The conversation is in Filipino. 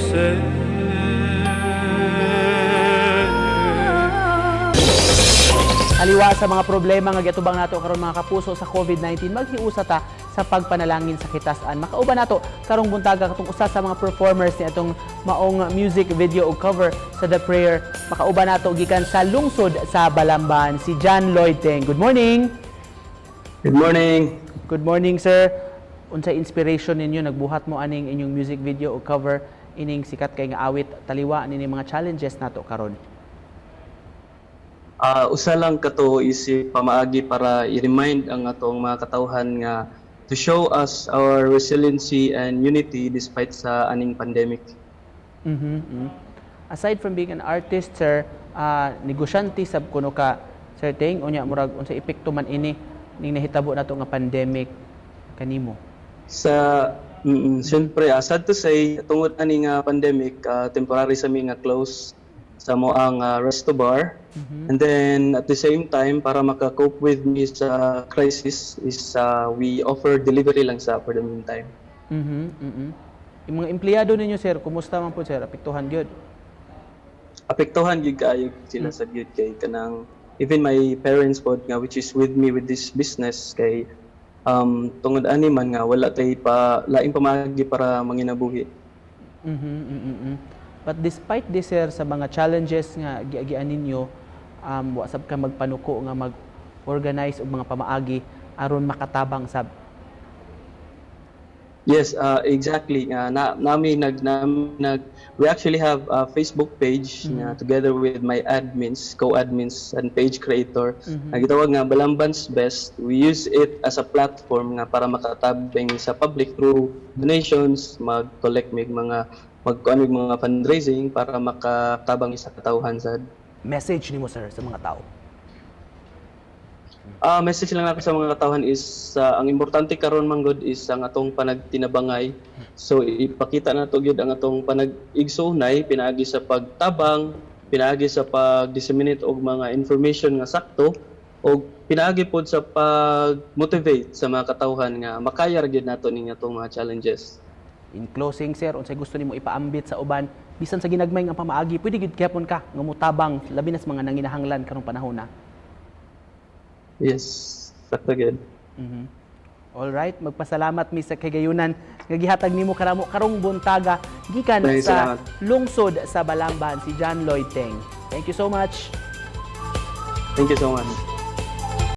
say. Aliwa sa mga problema nga gitubang nato karon mga kapuso sa COVID-19, maghiusa ta sa pagpanalangin sa kitasan. Makauban nato karong buntaga katong usa sa mga performers ni atong maong music video o cover sa The Prayer. Makauban nato gikan sa lungsod sa Balamban si John Lloyd Teng. Good morning. Good morning. Good morning, sir. Unsay inspiration ninyo nagbuhat mo aning inyong music video o cover ining sikat kay nga awit taliwa nini mga challenges nato karon? Usa lang kato isip pamaagi para i-remind ang atong mga katawhan nga to show us our resiliency and unity despite sa aning pandemic. Aside from being an artist, sir, negosyante sab kuno ka, Sir Teng, unya murag unsay epekto man ini ning nahitabo nato nga pandemic kanimo? Siyempre, sad to say, tungod ani nga pandemic, temporary sa mi nga close sa mo ang resto bar. And then at the same time, para maka-cope with me sa crisis is we offer delivery lang for the meantime. Yung mga empleyado ninyo, sir, kumusta man po, sir? Apektuhan gyud? Apektuhan gyud kaayo sila sa gyud kay kanang even my parents pod nga which is with me with this business kay tungod ani man nga wala tay pa laing pamagi para manginabuhi. But despite this, sir, sa mga challenges nga giagian ninyo, wasab ka magpanuko nga mag-organize og mga pamaagi aron makatabang sab. Yes, exactly. We actually have a Facebook page together with my admins, co-admins, and page creator. Nagitawag nga Balamban's Best. We use it as a platform nga para makatabang sa public through donations, mag-collect mga fundraising para makatabang sa katawhan sad. Message nimo, sir, sa mga tao? Message lang ako sa mga katawhan is ang importante karon man gud is ang atong panagtinabangay. So ipakita nato gyud ang atong panag-igsoonay pinaagi sa pagtabang, pinaagi sa pag-disseminate og mga information nga sakto og pinaagi pod sa pag-motivate sa mga katawhan nga makaya ra gyud nato ning atong mga challenges. In closing, sir, unsay gusto nimo ipaambit sa uban bisan sa ginagmay nga pamaagi, pwede gyud gyapon ka nga mutabang labi na sa mga nanginahanglan karong panahon na. Yes, sakto gyud. All right, magpasalamat mi sa kagayunan nga gihatag nimo karong buntaga gikan sa lungsod sa Balamban si John Lloyd Teng. Thank you so much. Thank you so much.